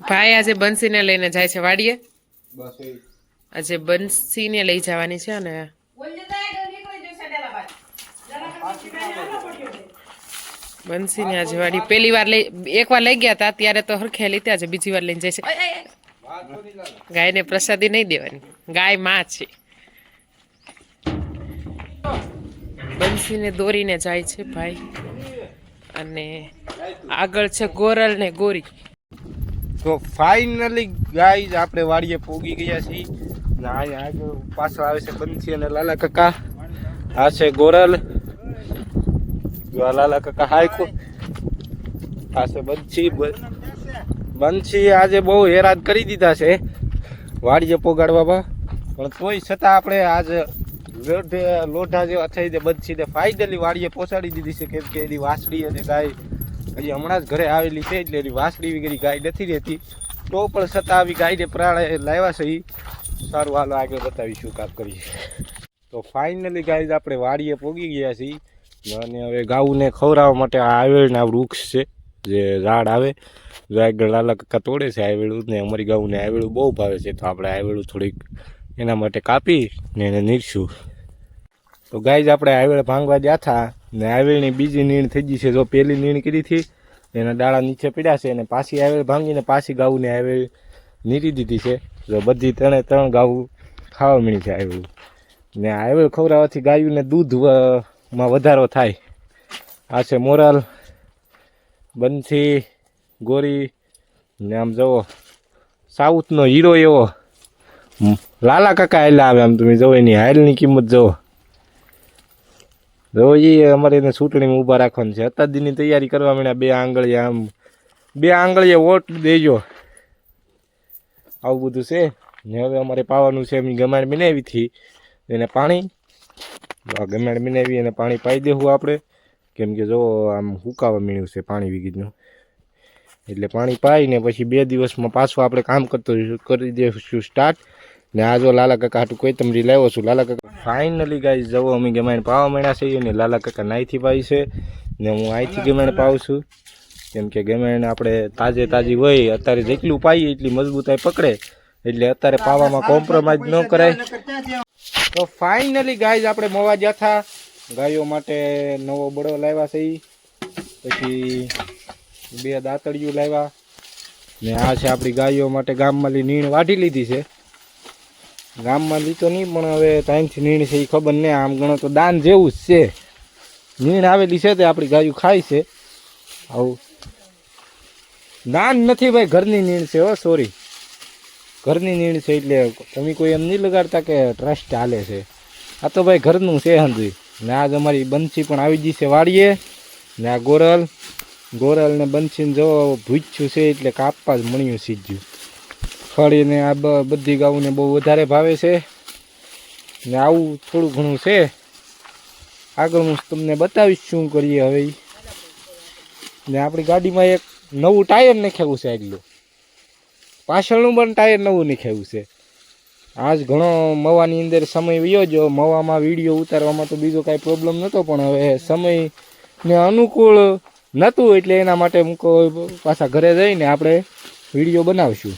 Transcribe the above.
ભાઈ આજે બંસીને લઈને જાય છે વાડીએ. આજે બંસીને લઈ જવાની છે ને બંસીને આજે વાડી પહેલી વાર એક વાર લઈ ગયા હતા ત્યારે તો હરખે લીધા છે, બીજી વાર લઈને જાય છે. ગાયને પ્રસાદી નહીં દેવાની, ગાય માં છે. બંસીને દોરીને જાય છે ભાઈ અને આગળ છે ગોરલ ને ગોરી. તો ફાઇનલી ગાઈઝ આપણે વાડીએ પોગી ગયા છીએ. આગળ પાછળ આવે છે બંસી અને લાલા કાકા. આ છે ગોરલ, લાલા કાકા હાઈકો. આ છે બંસી આજે બહુ હેરાન કરી દીધા છે વાડીએ પોગાડવામાં, પણ તોય છતાં આપણે આજ લોઢા જેવા થઈ જાય બંસીને ફાઇનલી વાડીએ પહોંચાડી દીધી છે. કેમ કે એની વાસળી અને ગાય હજી હમણાં જ ઘરે આવેલી છે એટલે એની વાસળી વગેરે ગાય નથી રહેતી. તો પણ છતાં આવી ગાયને પ્રાણે લાવ્યા છે. સારું, હાલો આગળ બતાવીશું કામ કરીએ. તો ફાઇનલી ગાય આપણે વાડીએ પોગી ગયા છીએ અને હવે ગાઉને ખવડાવવા માટે આ આવેળના વૃક્ષ છે જે ઝાડ આવે આગળ લાલા કાકા તોડે છે આવેળું ને. અમારી ગાઉને આવેળું બહુ ભાવે છે તો આપણે આવેળું થોડીક એના માટે કાપી ને એને નીરશું. તો ગાય આપણે આવેળ ભાંગવા ગયા હતા ને આવેળની બીજી નીણ થઈ ગઈ છે. જો પહેલી નીણ કરી હતી એના ડાળા નીચે પડ્યા છે અને પાછી આવેળ ભાંગીને પાછી ગાઉને આવેળ નીરી દીધી છે. જો બધી ત્રણ ગાઉ ખાવા મળી છે આવેળ ને. આવેળ ખવડાવવાથી ગાયોને દૂધમાં વધારો થાય. આ છે મોરલ, બંસી, ગોરી ને આમ જુઓ સાઉથનો હીરો એવો લાલા કાકા હાલ આવે. આમ તમે જોવો એની હાલની કિંમત જુઓ. જો એ અમારે એને ચૂંટણીમાં ઊભા રાખવાનું છે. અત્યારની તૈયારી કરવા માંડ્યા. બે આંગળીએ વોટ દેજો, આવું બધું છે ને. હવે અમારે પાવાનું છે. એમ ગમાડ બનાવી હતી એને પાણી, ગમાડ બનાવી અને પાણી પાઈ દેવું આપણે. કેમ કે જો આમ હુકાવા મળ્યું છે પાણી વિગીતનું, એટલે પાણી પાઈને પછી 2 દિવસમાં પાછું આપણે કામ કરી દઈશું સ્ટાર્ટ. ને આ જો લાલા કાકા હાટું કોઈ તમરી લાવ્યો છું. લાલા કાકા ફાઇનલી ગાઈસ જવો અમે ગમાઈને પાવા માંડ્યા છે અને લાલા કાકા નાઈથી પાઈ છે ને હું અહીંથી ગમાઈને પાવું છું. કેમ કે ગમાઈને આપણે તાજી હોય અત્યારે જેટલું પાઈએ એટલી મજબૂતાઈ પકડે, એટલે અત્યારે પાવામાં કોમ્પ્રોમાઇઝ ન કરાય. તો ફાઇનલી ગાઈસ આપણે મોવા ગયા હતા ગાયો માટે. નવો બળો લાવ્યા છે, પછી 2 દાંતડિયું લાવ્યા ને આ છે આપણી ગાયો માટે ગામમાંથી નીણ વાઢી લીધી છે. ગામમાં લીધો નહીં પણ હવે ટાઈમથી નીણ છે એ ખબર નહીં. આમ ગણો તો દાન જેવું જ છે. નીણ આવેલી છે તે આપણી ગાયું ખાય છે. આવું દાન નથી ભાઈ, ઘરની નીણ છે. હો સોરી, ઘરની નીણ છે એટલે તમે કોઈ એમ નહીં લગાડતા કે ટ્રસ્ટ હાલે છે. આ તો ભાઈ ઘરનું છે સમજી. ને આજ અમારી બંસી પણ આવી ગઈ છે વાડીએ ને. આ ગોરલ ને બંસીને જો ભૂચ્યું છે એટલે કાપવા જ મળ્યું સીધું ખડીને. આ બધી ગાઉને બહુ વધારે ભાવે છે ને. આવું થોડું ઘણું છે. આગળ હું તમને બતાવીશ શું કરીએ હવે. ને આપણી ગાડીમાં એક નવું ટાયર નાખ્યું છે. આગલું પાછળનું પણ ટાયર નવું નાખ્યું છે. આજ ઘણો મવાની અંદર સમય વયો જો. મવામાં વિડીયો ઉતારવામાં તો બીજો કાંઈ પ્રોબ્લેમ નહોતો, પણ હવે સમયને અનુકૂળ નહોતું એટલે એના માટે મૂકો પાછા ઘરે જઈને આપણે વિડીયો બનાવશું.